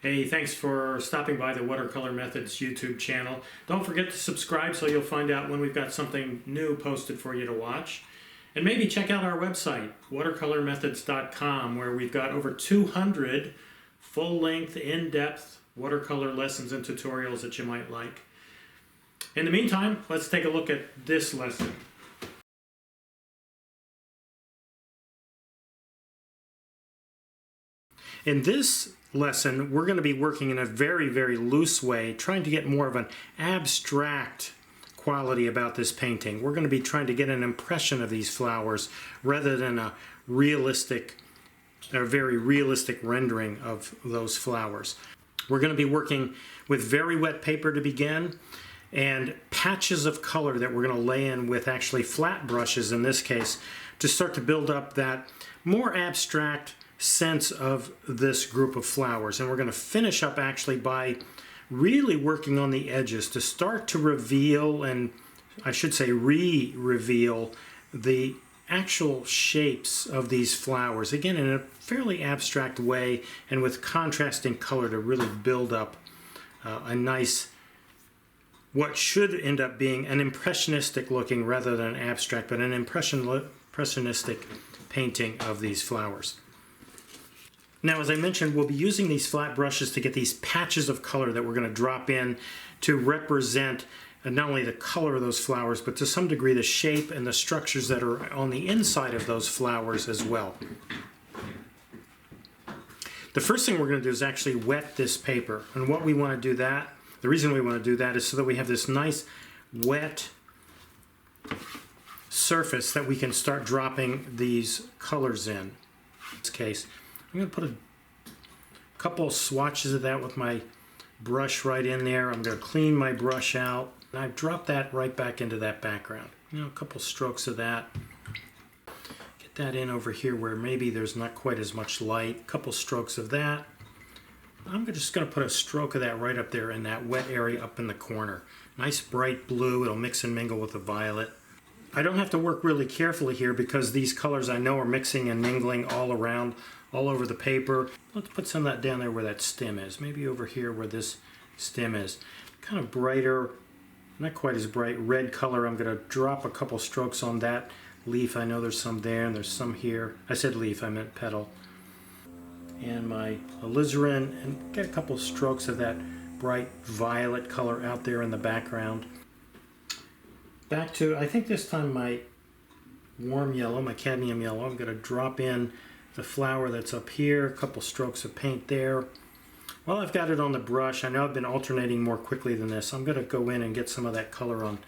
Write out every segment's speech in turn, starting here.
Hey, thanks for stopping by the Watercolor Methods YouTube channel. Don't forget to subscribe so you'll find out when we've got something new posted for you to watch. And maybe check out our website, watercolormethods.com, where we've got over 200 full-length, in-depth watercolor lessons and tutorials that you might like. In the meantime, let's take a look at this lesson. In this lesson, we're going to be working in a very, very loose way, trying to get more of an abstract quality about this painting. We're going to be trying to get an impression of these flowers rather than a realistic, or very realistic rendering of those flowers. We're going to be working with very wet paper to begin, and patches of color that we're going to lay in with actually flat brushes in this case to start to build up that more abstract sense of this group of flowers. And we're going to finish up actually by really working on the edges to start to reveal, and I should say re-reveal, the actual shapes of these flowers, again in a fairly abstract way and with contrasting color to really build up a nice, what should end up being an impressionistic looking rather than abstract, but an impressionistic painting of these flowers. Now, as I mentioned, we'll be using these flat brushes to get these patches of color that we're going to drop in to represent not only the color of those flowers, but to some degree the shape and the structures that are on the inside of those flowers as well. The first thing we're going to do is actually wet this paper. And what we want to do that, the reason we want to do that is so that we have this nice wet surface that we can start dropping these colors in. In this case, I'm going to put a couple of swatches of that with my brush right in there. I'm going to clean my brush out, and I've dropped that right back into that background. You know, a couple strokes of that. Get that in over here where maybe there's not quite as much light. A couple strokes of that. I'm just going to put a stroke of that right up there in that wet area up in the corner. Nice bright blue. It'll mix and mingle with the violet. I don't have to work really carefully here because these colors I know are mixing and mingling all around, all over the paper. Let's put some of that down there where that stem is. Maybe over here where this stem is. Kind of brighter, not quite as bright, red color. I'm going to drop a couple strokes on that leaf. I know there's some there and there's some here. I said leaf, I meant petal. And my alizarin, and get a couple strokes of that bright violet color out there in the background. Back to, I think this time my warm yellow, my cadmium yellow. I'm going to drop in the flower that's up here, a couple strokes of paint there. While I've got it on the brush, I know I've been alternating more quickly than this. I'm going to go in and get some of that color on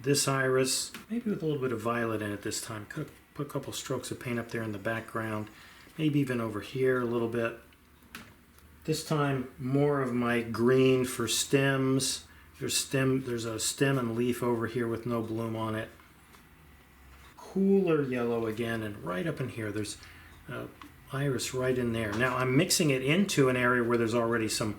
this iris, maybe with a little bit of violet in it this time. Could put a couple strokes of paint up there in the background, maybe even over here a little bit. This time more of my green for stems. There's a stem and leaf over here with no bloom on it. Cooler yellow again, and right up in here there's iris right in there. Now I'm mixing it into an area where there's already some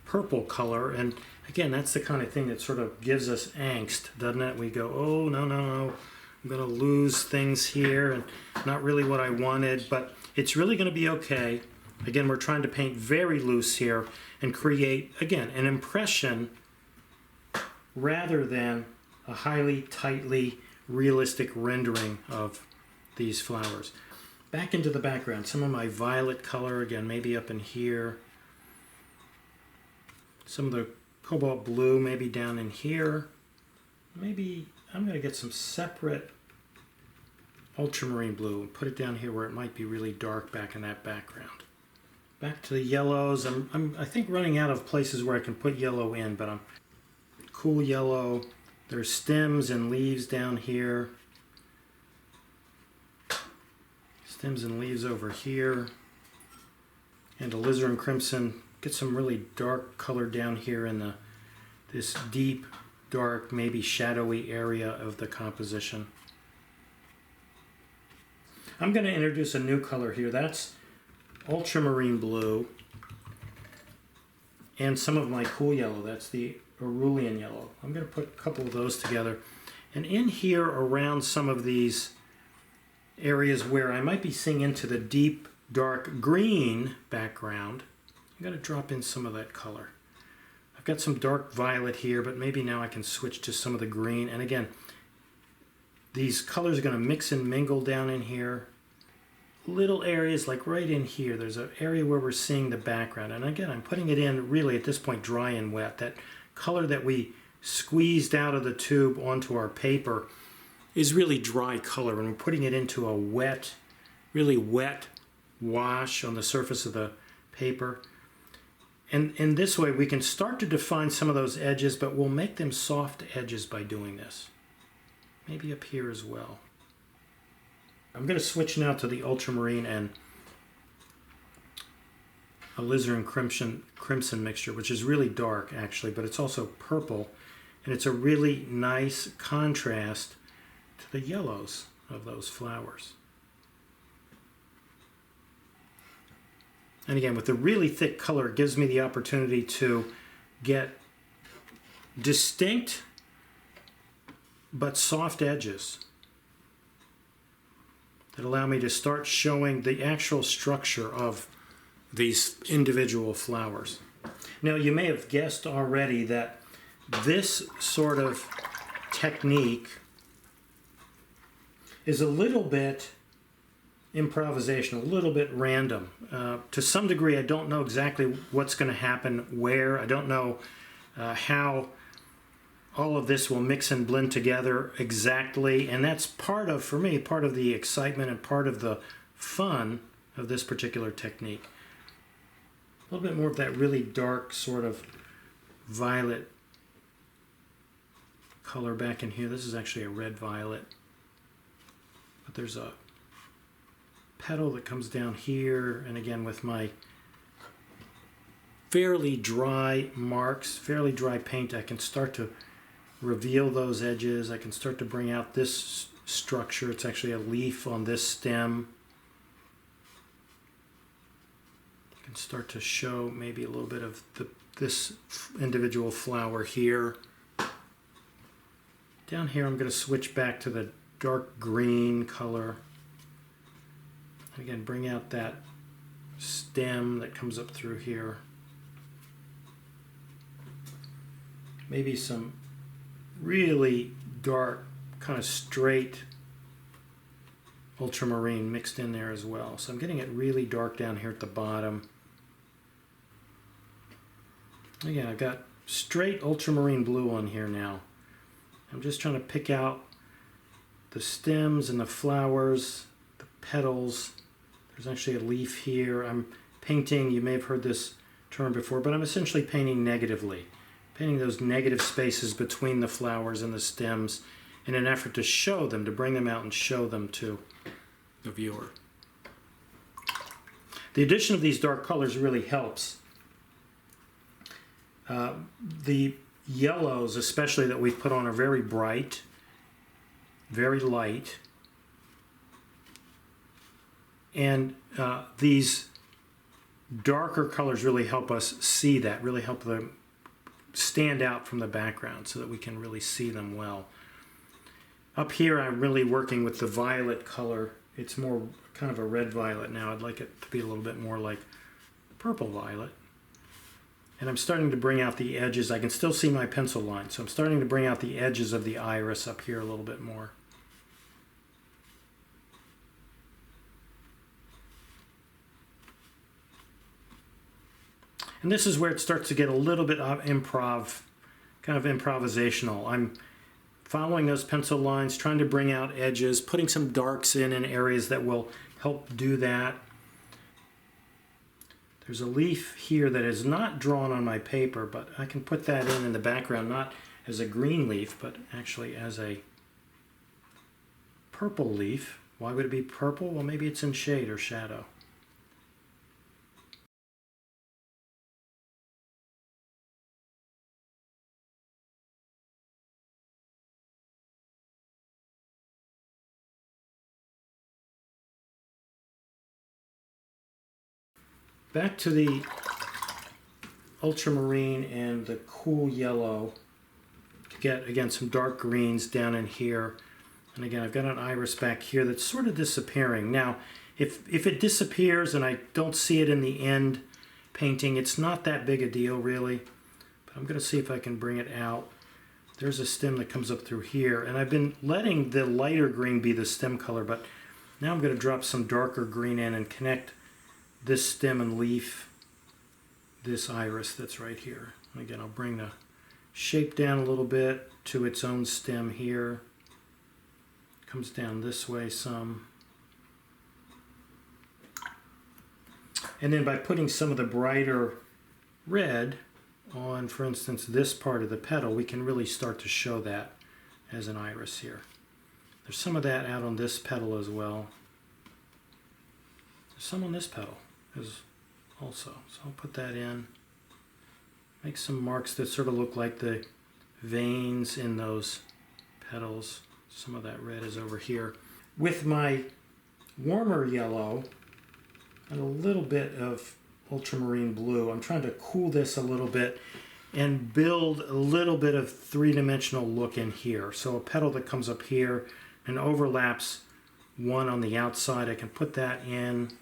purple color, and again, that's the kind of thing that sort of gives us angst, doesn't it? We go, oh no, I'm gonna lose things here, and not really what I wanted, but it's really gonna be okay. Again, we're trying to paint very loose here and create, again, an impression rather than a highly, tightly, realistic rendering of these flowers. Back into the background, some of my violet color, again, maybe up in here. Some of the cobalt blue, maybe down in here. Maybe I'm going to get some separate ultramarine blue and put it down here where it might be really dark back in that background. Back to the yellows. I think running out of places where I can put yellow in, but I'm cool yellow. There's stems and leaves down here. Stems and leaves over here. And alizarin crimson. Get some really dark color down here in this deep, dark, maybe shadowy area of the composition. I'm going to introduce a new color here. That's ultramarine blue. And some of my cool yellow. That's the cerulean yellow. I'm going to put a couple of those together. And in here around some of these areas where I might be seeing into the deep dark green background, I'm going to drop in some of that color. I've got some dark violet here, but maybe now I can switch to some of the green. And again, these colors are going to mix and mingle down in here. Little areas like right in here, there's an area where we're seeing the background. And again, I'm putting it in really at this point dry and wet. That color that we squeezed out of the tube onto our paper is really dry color, and we're putting it into a wet, really wet wash on the surface of the paper. And in this way we can start to define some of those edges, but we'll make them soft edges by doing this. Maybe up here as well. I'm going to switch now to the ultramarine and alizarin crimson mixture, which is really dark actually, but it's also purple, and it's a really nice contrast to the yellows of those flowers. And again, with the really thick color, it gives me the opportunity to get distinct but soft edges that allow me to start showing the actual structure of these individual flowers. Now, you may have guessed already that this sort of technique is a little bit improvisation, a little bit random. To some degree, I don't know exactly what's going to happen where. I don't know how all of this will mix and blend together exactly, and that's part of, for me, part of the excitement and part of the fun of this particular technique. A little bit more of that really dark sort of violet color back in here. This is actually a red violet, but there's a petal that comes down here, and again with my fairly dry marks, fairly dry paint, I can start to reveal those edges. I can start to bring out this structure. It's actually a leaf on this stem. I can start to show maybe a little bit of this individual flower here. Down here I'm going to switch back to the dark green color. And again, bring out that stem that comes up through here. Maybe some really dark, kind of straight ultramarine mixed in there as well. So I'm getting it really dark down here at the bottom. Again, I've got straight ultramarine blue on here now. I'm just trying to pick out the stems and the flowers, the petals. There's actually a leaf here. I'm painting, you may have heard this term before, but I'm essentially painting negatively. Painting those negative spaces between the flowers and the stems in an effort to show them, to bring them out and show them to the viewer. The addition of these dark colors really helps. The yellows, especially that we've put on, are very bright, very light. And these darker colors really help us see that, really help them stand out from the background so that we can really see them well. Up here I'm really working with the violet color. It's more kind of a red violet now. I'd like it to be a little bit more like purple violet. And I'm starting to bring out the edges. I can still see my pencil line, so I'm starting to bring out the edges of the iris up here a little bit more. And this is where it starts to get a little bit of improv, kind of improvisational. I'm following those pencil lines, trying to bring out edges, putting some darks in areas that will help do that. There's a leaf here that is not drawn on my paper, but I can put that in the background, not as a green leaf, but actually as a purple leaf. Why would it be purple? Well, maybe it's in shade or shadow. Back to the ultramarine and the cool yellow to get, again, some dark greens down in here. And again, I've got an iris back here that's sort of disappearing. Now, if it disappears and I don't see it in the end painting. It's not that big a deal really, but I'm going to see if I can bring it out. There's a stem that comes up through here, and I've been letting the lighter green be the stem color, but now I'm going to drop some darker green in and connect this stem and leaf, this iris that's right here. And again, I'll bring the shape down a little bit to its own stem here. Comes down this way some. And then by putting some of the brighter red on, for instance, this part of the petal, we can really start to show that as an iris here. There's some of that out on this petal as well. There's some on this petal as also. So I'll put that in. Make some marks that sort of look like the veins in those petals. Some of that red is over here. With my warmer yellow and a little bit of ultramarine blue, I'm trying to cool this a little bit and build a little bit of three-dimensional look in here. So a petal that comes up here and overlaps one on the outside, I can put that in.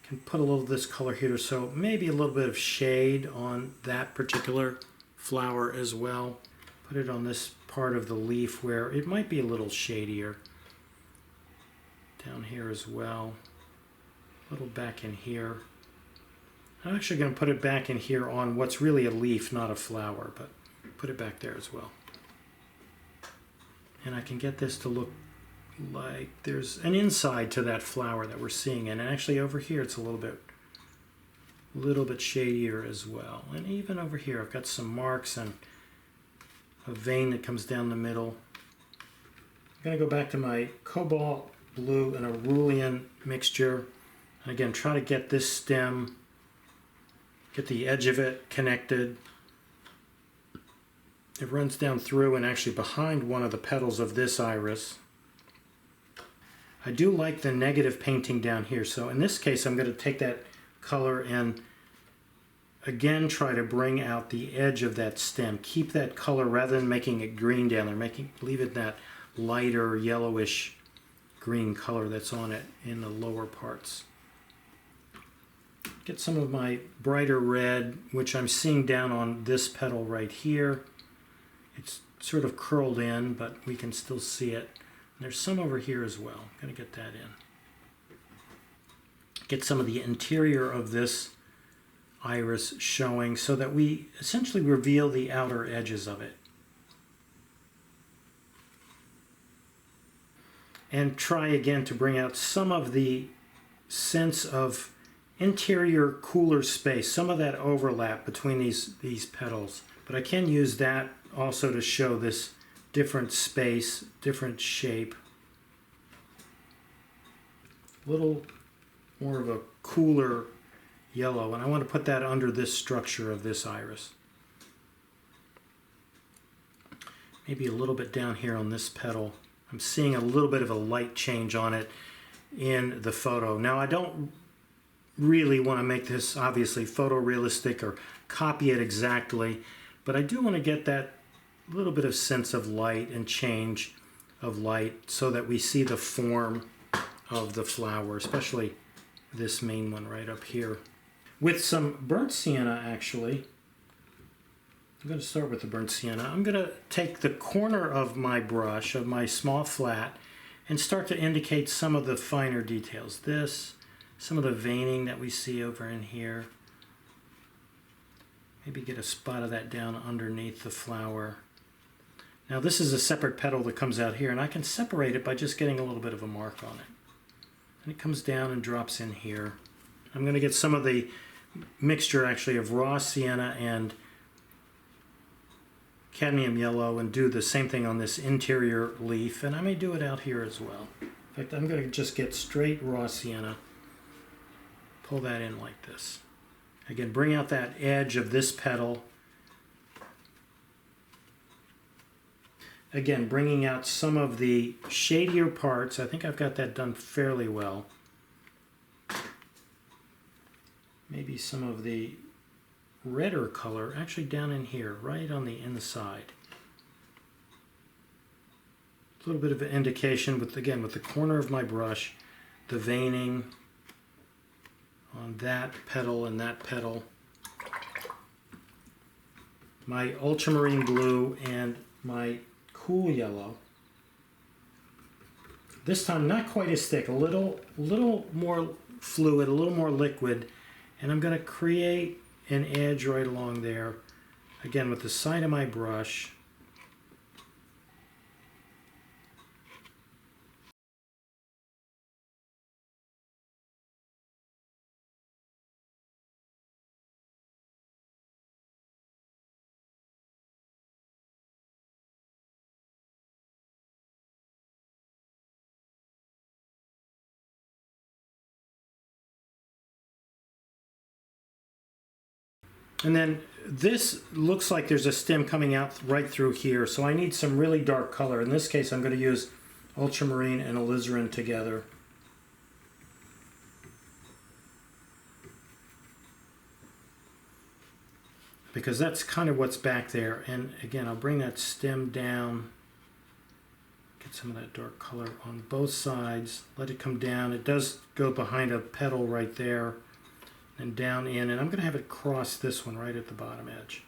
Can put a little of this color here, so maybe a little bit of shade on that particular flower as well. Put it on this part of the leaf where it might be a little shadier. Down here as well. A little back in here. I'm actually going to put it back in here on what's really a leaf, not a flower, but put it back there as well. And I can get this to look like there's an inside to that flower that we're seeing, and actually over here it's a little bit shadier as well. And even over here I've got some marks and a vein that comes down the middle. I'm going to go back to my cobalt blue and a Rulian mixture. And again, try to get this stem, get the edge of it connected. It runs down through and actually behind one of the petals of this iris. I do like the negative painting down here, so in this case I'm going to take that color and again try to bring out the edge of that stem. Keep that color rather than making it green down there, leave it that lighter yellowish green color that's on it in the lower parts. Get some of my brighter red, which I'm seeing down on this petal right here. It's sort of curled in, but we can still see it. There's some over here as well. I'm going to get that in. Get some of the interior of this iris showing so that we essentially reveal the outer edges of it. And try again to bring out some of the sense of interior cooler space, some of that overlap between these petals. But I can use that also to show this different space, different shape. A little more of a cooler yellow, and I want to put that under this structure of this iris. Maybe a little bit down here on this petal. I'm seeing a little bit of a light change on it in the photo. Now I don't really want to make this obviously photorealistic or copy it exactly, but I do want to get that little bit of sense of light and change of light so that we see the form of the flower, especially this main one right up here. With some burnt sienna, actually, I'm going to start with the burnt sienna. I'm going to take the corner of my brush, of my small flat, and start to indicate some of the finer details. This, some of the veining that we see over in here. Maybe get a spot of that down underneath the flower. Now this is a separate petal that comes out here, and I can separate it by just getting a little bit of a mark on it. And it comes down and drops in here. I'm going to get some of the mixture actually of raw sienna and cadmium yellow and do the same thing on this interior leaf, and I may do it out here as well. In fact, I'm going to just get straight raw sienna, pull that in like this. Again, bring out that edge of this petal. Again, bringing out some of the shadier parts. I think I've got that done fairly well. Maybe some of the redder color actually down in here, right on the inside. A little bit of an indication with, again, with the corner of my brush, the veining on that petal and that petal. my ultramarine blue and my cool yellow. This time not quite as thick, a little more fluid, a little more liquid, and I'm going to create an edge right along there, again with the side of my brush. And then this looks like there's a stem coming out right through here, so I need some really dark color. In this case, I'm going to use ultramarine and alizarin together. Because that's kind of what's back there. And again, I'll bring that stem down, get some of that dark color on both sides, let it come down. It does go behind a petal right there. And down in, and I'm going to have it cross this one right at the bottom edge.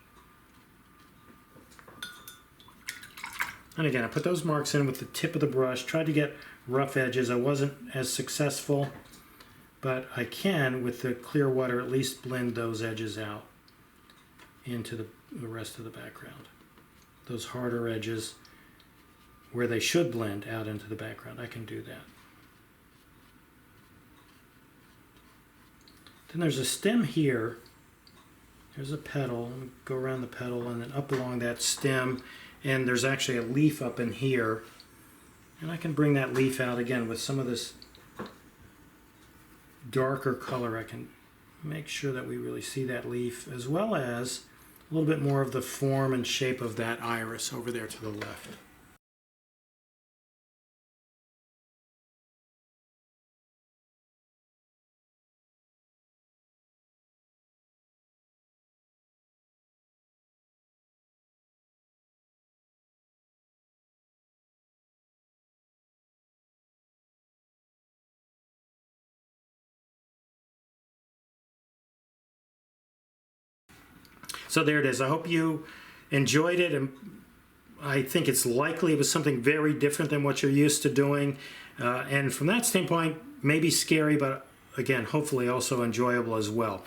And again, I put those marks in with the tip of the brush, tried to get rough edges. I wasn't as successful, but I can, with the clear water, at least blend those edges out into the rest of the background. Those harder edges where they should blend out into the background, I can do that. Then there's a stem here. There's a petal. Go around the petal and then up along that stem. And there's actually a leaf up in here. And I can bring that leaf out again with some of this darker color. I can make sure that we really see that leaf, as well as a little bit more of the form and shape of that iris over there to the left. So there it is. I hope you enjoyed it, and I think it's likely it was something very different than what you're used to doing. And from that standpoint, maybe scary, but again, hopefully also enjoyable as well.